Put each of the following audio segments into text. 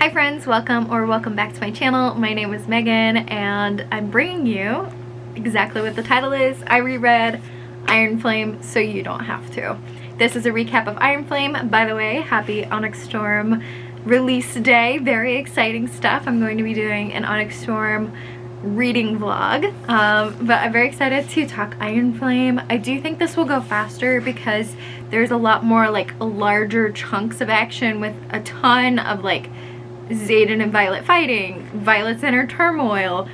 Hi friends, welcome back to my channel. My name is Megan and I'm bringing you exactly what the title is. I reread Iron Flame so you don't have to. This is a recap of Iron Flame. By the way, happy Onyx Storm release day. Very exciting stuff. I'm going to be doing an Onyx Storm reading vlog, but I'm very excited to talk Iron Flame. I do think this will go faster because there's a lot more like larger chunks of action with a ton of like Xaden and Violet fighting, Violet's inner turmoil,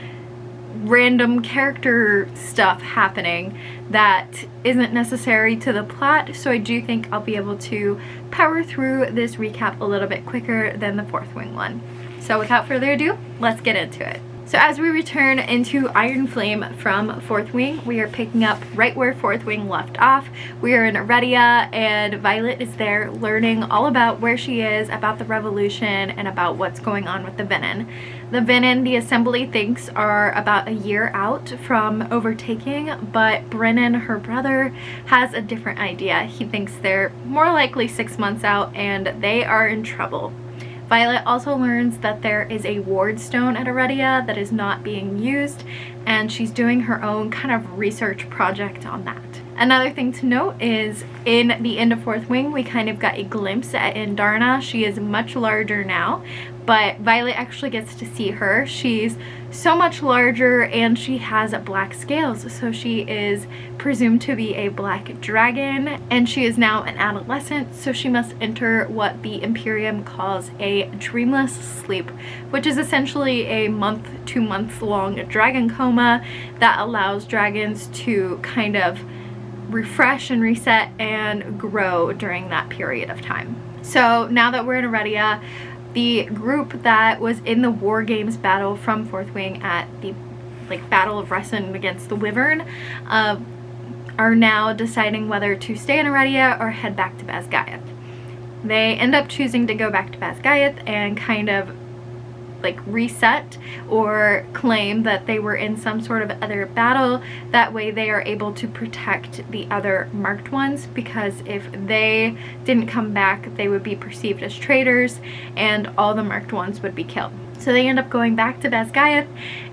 random character stuff happening that isn't necessary to the plot, so I do think I'll be able to power through this recap a little bit quicker than the Fourth Wing one. So without further ado, let's get into it. So as we return into Iron Flame from Fourth Wing, we are picking up right where Fourth Wing left off. We are in Reread and Violet is there learning all about where she is, about the revolution, and about what's going on with the Venin. The Venin, the Assembly thinks, are about a year out from overtaking, but Brennan, her brother, has a different idea. He thinks they're more likely 6 months out and they are in trouble. Violet also learns that there is a ward stone at Reread that is not being used, and she's doing her own kind of research project on that. Another thing to note is in the end of Fourth Wing, we kind of got a glimpse at Indarna. She is much larger now, but Violet actually gets to see her. She's so much larger and she has black scales, so she is presumed to be a black dragon, and she is now an adolescent, so she must enter what the Imperium calls a dreamless sleep, which is essentially a 2 month long dragon coma that allows dragons to kind of refresh and reset and grow during that period of time. So now that we're in Reread, the group that was in the War Games battle from Fourth Wing at the Battle of Resin against the Wyvern are now deciding whether to stay in Reread or head back to Basgiath. They end up choosing to go back to Basgiath and kind of reset or claim that they were in some sort of other battle. That way they are able to protect the other marked ones, because if they didn't come back they would be perceived as traitors and all the marked ones would be killed. So they end up going back to Basgiath,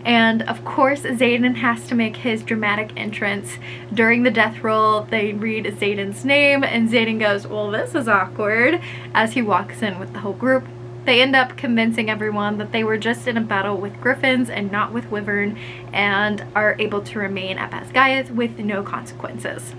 and of course Xaden has to make his dramatic entrance. During the death roll they read Xaden's name and Xaden goes, "Well, this is awkward," as he walks in with the whole group. They end up convincing everyone that they were just in a battle with griffins and not with Wyvern, and are able to remain at Basgiath with no consequences.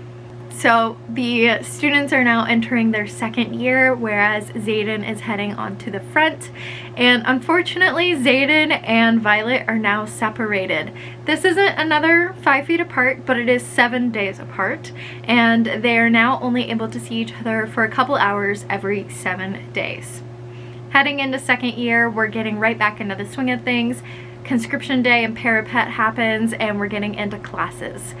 So the students are now entering their second year, whereas Xaden is heading onto the front. And unfortunately, Xaden and Violet are now separated. This isn't another 5 feet apart, but it is 7 days apart. And they are now only able to see each other for a couple hours every 7 days. Heading into second year, we're getting right back into the swing of things. Conscription Day and Parapet happens, and we're getting into classes.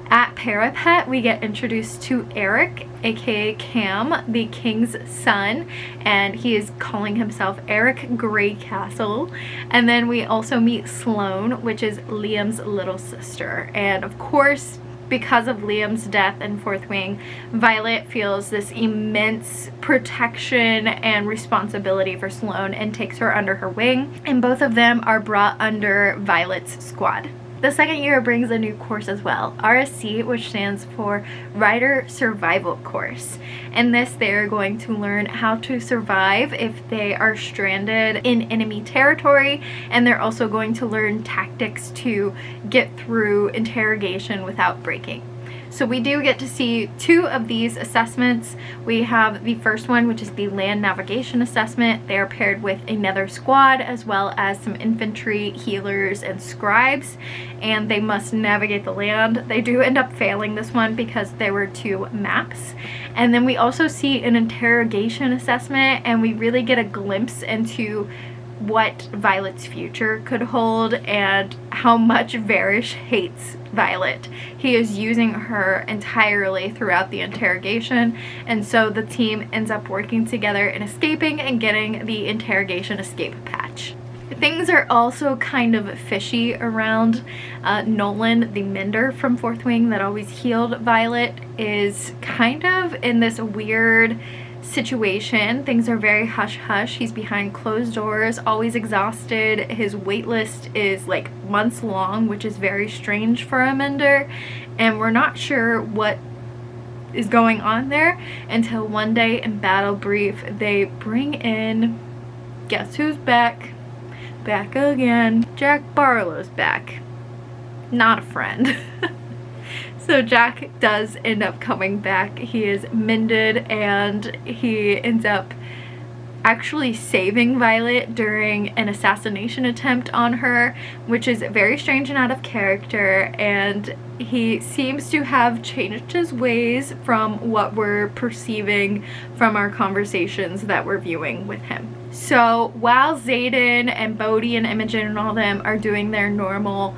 At Parapet, we get introduced to Eric, aka Cam, the king's son, and he is calling himself Eric Greycastle. And then we also meet Sloane, which is Liam's little sister. And of course, because of Liam's death in Fourth Wing, Violet feels this immense protection and responsibility for Sloane and takes her under her wing, and both of them are brought under Violet's squad. The second year brings a new course as well, RSC, which stands for Rider Survival Course. In this, they're going to learn how to survive if they are stranded in enemy territory, and they're also going to learn tactics to get through interrogation without breaking. So we do get to see 2 of these assessments. We have the first one, which is the land navigation assessment. They are paired with another squad as well as some infantry, healers, and scribes, and they must navigate the land. They do end up failing this one because there were 2 maps. And then we also see an interrogation assessment, and we really get a glimpse into what Violet's future could hold and how much Varish hates Violet. He is using her entirely throughout the interrogation, and so the team ends up working together and escaping and getting the interrogation escape patch. Things are also kind of fishy around Nolan, the mender from Fourth Wing that always healed Violet, is kind of in this weird situation. Things are very hush-hush. He's behind closed doors, always exhausted. His wait list is like months long, which is very strange for a mender, and we're not sure what is going on there until one day in battle brief they bring in, guess who's back? Back again. Jack Barlow's back. Not a friend. So Jack does end up coming back. He is mended and he ends up actually saving Violet during an assassination attempt on her, which is very strange and out of character, and he seems to have changed his ways from what we're perceiving from our conversations that we're viewing with him. So while Xaden and Bodhi and Imogen and all them are doing their normal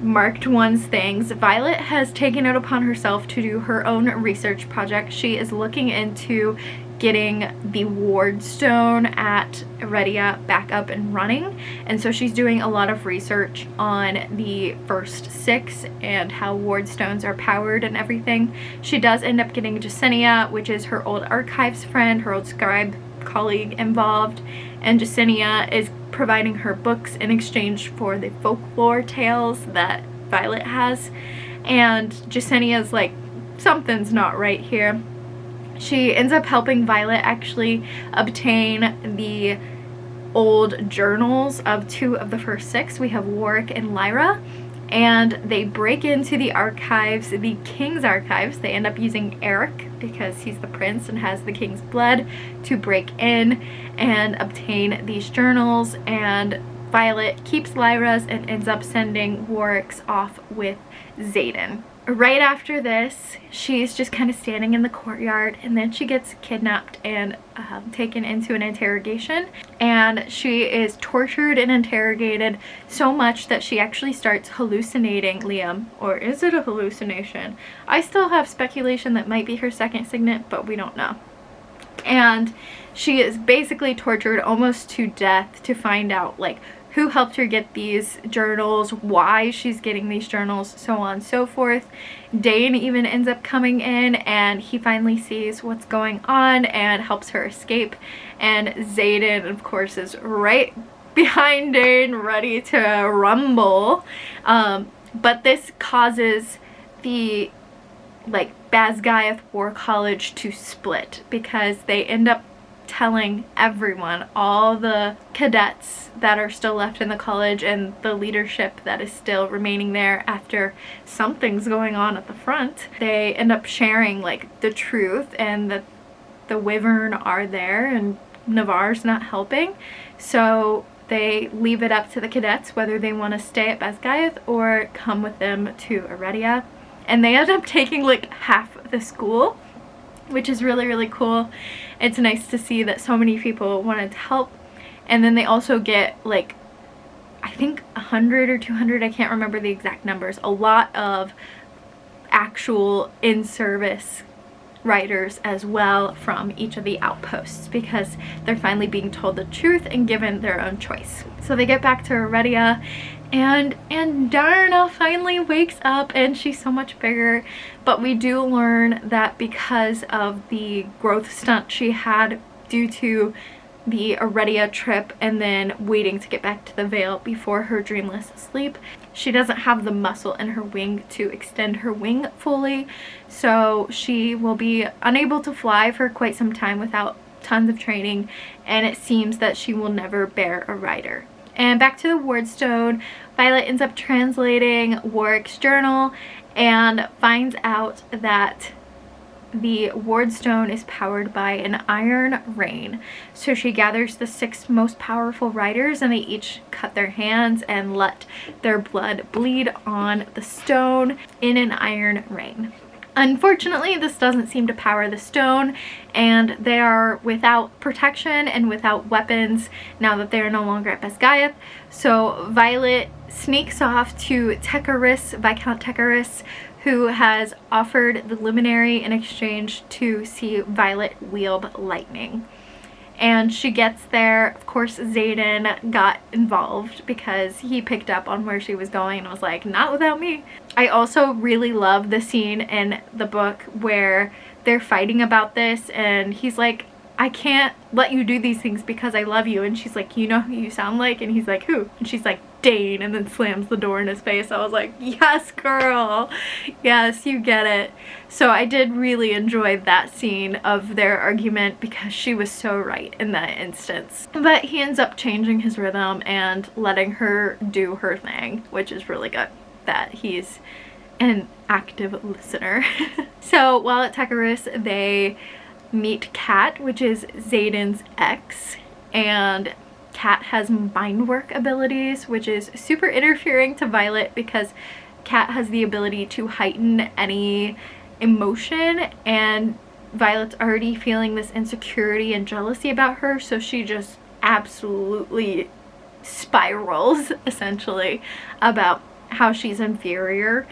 marked ones things, Violet has taken it upon herself to do her own research project. She is looking into getting the ward stone at Reread back up and running, and so she's doing a lot of research on the first 6 and how ward stones are powered and everything. She does end up getting Jasenia, which is her old archives friend, her old scribe colleague, involved, and Jasenia is providing her books in exchange for the folklore tales that Violet has, and Jasenia's like, something's not right here. She ends up helping Violet actually obtain the old journals of 2 of the first 6. We have Warwick and Lyra, and they break into the archives, the king's archives. They end up using Eric because he's the prince and has the king's blood to break in and obtain these journals, and Violet keeps Lyra's and ends up sending Warwick's off with Xaden. Right after this, she's just kind of standing in the courtyard, and then she gets kidnapped and taken into an interrogation, and she is tortured and interrogated so much that she actually starts hallucinating Liam. Or is it a hallucination? I still have speculation that might be her second signet, but we don't know. And she is basically tortured almost to death to find out like who helped her get these journals, why she's getting these journals, so on and so forth. Dane even ends up coming in, and he finally sees what's going on and helps her escape. And Xaden, of course, is right behind Dane, ready to rumble. But this causes the Basgiath War College to split, because they end up telling everyone, all the cadets that are still left in the college and the leadership that is still remaining there after something's going on at the front, they end up sharing like the truth, and that the Wyvern are there and Navarre's not helping. So they leave it up to the cadets whether they want to stay at Basgiath or come with them to Reread, and they end up taking like half the school, which is really, really cool. It's nice to see that so many people wanted to help. And then they also get like, I think 100 or 200, I can't remember the exact numbers, a lot of actual in-service writers as well from each of the outposts, because they're finally being told the truth and given their own choice. So they get back to Reread, and Darna finally wakes up, and she's so much bigger. But we do learn that because of the growth stunt she had due to the Reread trip and then waiting to get back to the Vale before her dreamless sleep, she doesn't have the muscle in her wing to extend her wing fully, so she will be unable to fly for quite some time without tons of training, and it seems that she will never bear a rider. And back to the Wardstone, Violet ends up translating Warwick's journal and finds out that the Wardstone is powered by an iron rain. So she gathers the 6 most powerful riders, and they each cut their hands and let their blood bleed on the stone in an iron rain. Unfortunately, this doesn't seem to power the stone, and they are without protection and without weapons now that they are no longer at Basgiath. So Violet sneaks off to Tekaris, Viscount Tekaris, who has offered the luminary in exchange to see Violet wield lightning. And she gets there. Of course, Xaden got involved because he picked up on where she was going and was like, not without me. I also really love the scene in the book where they're fighting about this, and he's like, I can't let you do these things because I love you. And she's like, you know who you sound like? And he's like, who? And she's like, Dane, and then slams the door in his face. I was like, yes, girl. Yes, you get it. So I did really enjoy that scene of their argument because she was so right in that instance. But he ends up changing his rhythm and letting her do her thing, which is really good that he's an active listener. So while at Tekaris, they meet Kat, which is Xaden's ex, and Kat has mind work abilities, which is super interfering to Violet because Kat has the ability to heighten any emotion, and Violet's already feeling this insecurity and jealousy about her, so she just absolutely spirals essentially about how she's inferior.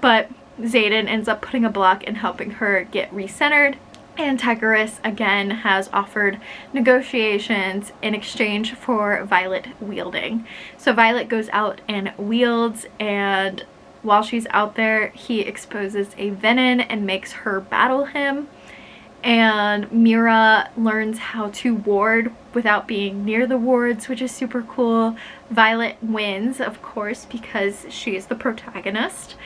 But Xaden ends up putting a block and helping her get recentered. And Tekaris again has offered negotiations in exchange for Violet wielding. So Violet goes out and wields, and while she's out there, he exposes a venom and makes her battle him. And Mira learns how to ward without being near the wards, which is super cool. Violet wins, of course, because she is the protagonist.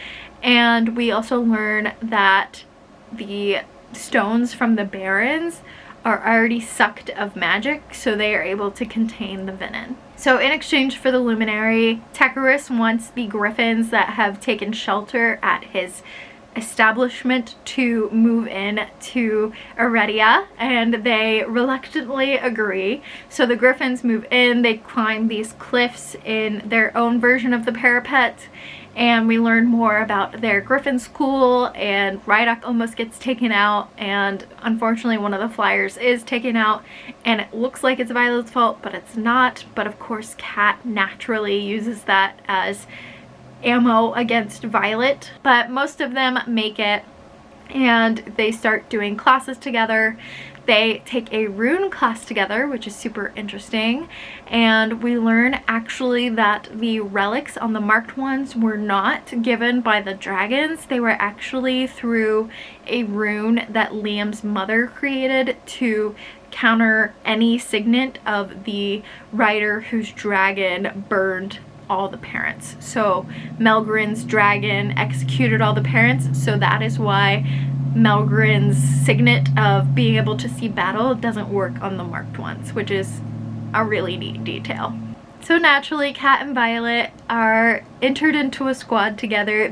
And we also learn that the stones from the Barrens are already sucked of magic, so they are able to contain the venom. So in exchange for the luminary, Tekaris wants the griffins that have taken shelter at his establishment to move in to Iridia, and they reluctantly agree. So the griffins move in, they climb these cliffs in their own version of the parapet, and we learn more about their griffin school, and Rhydock almost gets taken out, and unfortunately one of the flyers is taken out, and it looks like it's Violet's fault, but it's not. But of course Kat naturally uses that as ammo against Violet. But most of them make it, and they start doing classes together. They take a rune class together, which is super interesting, and we learn actually that the relics on the marked ones were not given by the dragons. They were actually through a rune that Liam's mother created to counter any signet of the rider whose dragon burned all the parents. So Melgrin's dragon executed all the parents, so that is why Melgrin's signet of being able to see battle doesn't work on the marked ones, which is a really neat detail. So naturally, Kat and Violet are entered into a squad together.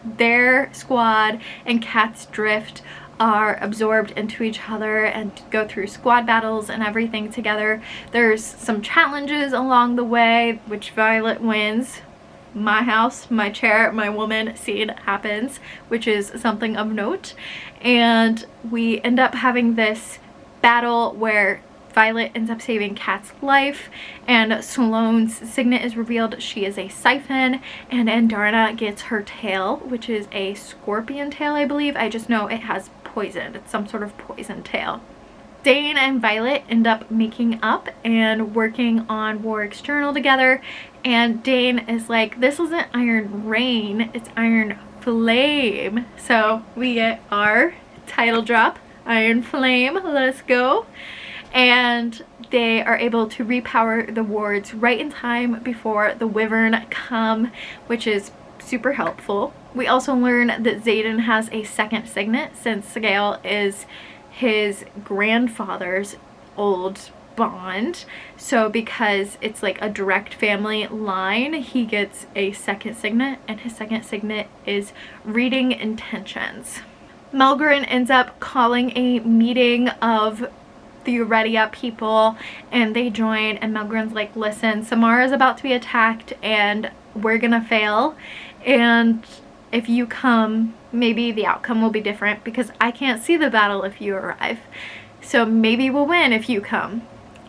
Their squad and Kat's drift are absorbed into each other and go through squad battles and everything together. There's some challenges along the way, which Violet wins. My house, my chair, my woman scene happens, which is something of note. And we end up having this battle where Violet ends up saving Kat's life, and Sloane's signet is revealed. She is a siphon, and Andarna gets her tail, which is a scorpion tail, I believe. I just know it has poison. It's some sort of poison tail. Dane and Violet end up making up and working on Warwick's journal together, and Dane is like, this isn't Iron Rain, it's Iron Flame. So we get our title drop, Iron Flame, let's go. And they are able to repower the wards right in time before the Wyvern come, which is super helpful. We also learn that Xaden has a second signet, since Gale is his grandfather's old bond. So because it's like a direct family line, he gets a second signet, and his second signet is reading intentions. Melgrin ends up calling a meeting of the Iridia people, and they join, and Melgrin's like, listen, Samara's about to be attacked and we're gonna fail, and if you come, maybe the outcome will be different because I can't see the battle if you arrive. So maybe we'll win if you come.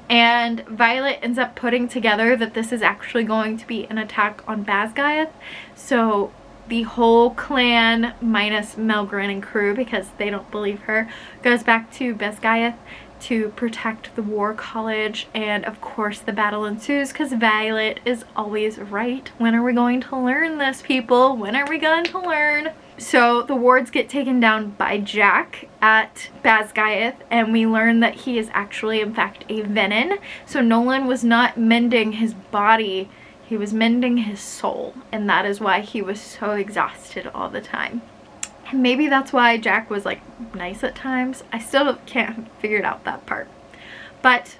And Violet ends up putting together that this is actually going to be an attack on Basgiath. So the whole clan, minus Melgrin and crew, because they don't believe her, goes back to Basgiath to protect the War College, and of course the battle ensues because Violet is always right. When are we going to learn this, people? When are we going to learn? So the wards get taken down by Jack at Basgiath, and we learn that he is actually in fact a Venin. So Nolan was not mending his body, he was mending his soul, and that is why he was so exhausted all the time. And maybe that's why Jack was like nice at times. I still can't figure out that part. But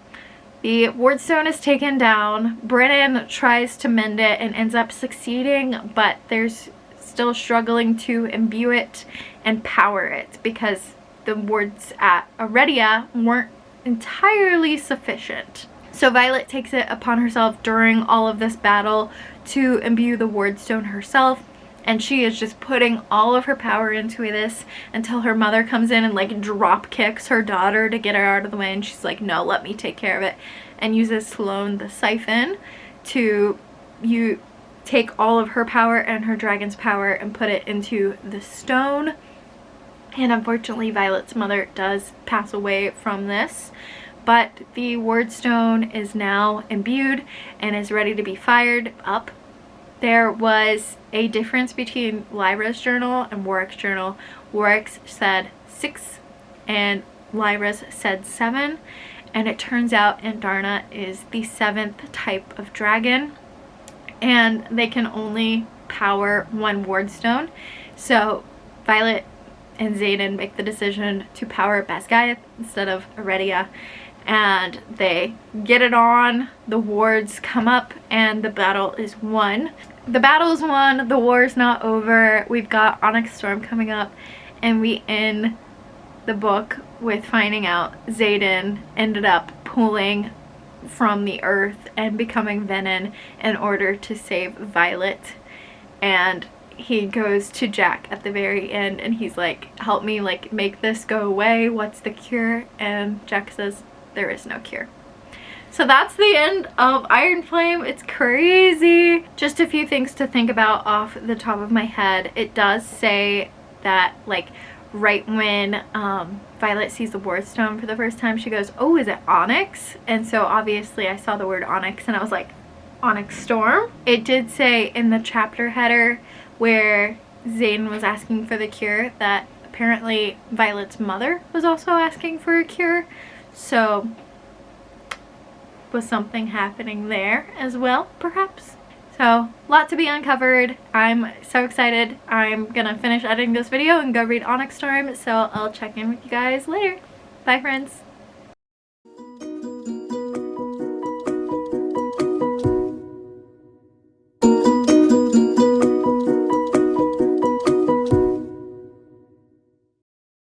the wardstone is taken down. Brennan tries to mend it and ends up succeeding, but there's still struggling to imbue it and power it because the wards at Auredia weren't entirely sufficient. So Violet takes it upon herself during all of this battle to imbue the wardstone herself, and she is just putting all of her power into this until her mother comes in and like drop kicks her daughter to get her out of the way, and she's like, no, let me take care of it, and uses Sloane the siphon to take all of her power and her dragon's power and put it into the stone. And unfortunately Violet's mother does pass away from this, but the wardstone is now imbued and is ready to be fired up. There was a difference between Lyra's journal and Warwick's journal. Warwick's said 6 and Lyra's said 7, and it turns out Andarna is the 7th type of dragon, and they can only power one wardstone. So Violet and Xaden make the decision to power Basgiath instead of Auredia, and they get it on. The wards come up and the battle is won. The battle is won, the war is not over. We've got Onyx Storm coming up, and we end the book with finding out Xaden ended up pulling from the earth and becoming Venin in order to save Violet. And he goes to Jack at the very end and he's like, help me like make this go away, what's the cure? And Jack says there is no cure. So that's the end of Iron Flame. It's crazy. Just a few things to think about off the top of my head. It does say that like right when Violet sees the wardstone for the first time, she goes, oh, is it onyx? And so obviously I saw the word onyx and I was like, Onyx Storm? It did say in the chapter header where Xaden was asking for the cure that apparently Violet's mother was also asking for a cure. So was something happening there as well, perhaps? So, a lot to be uncovered. I'm so excited. I'm gonna finish editing this video and go read Onyx Storm, so I'll check in with you guys later. Bye, friends.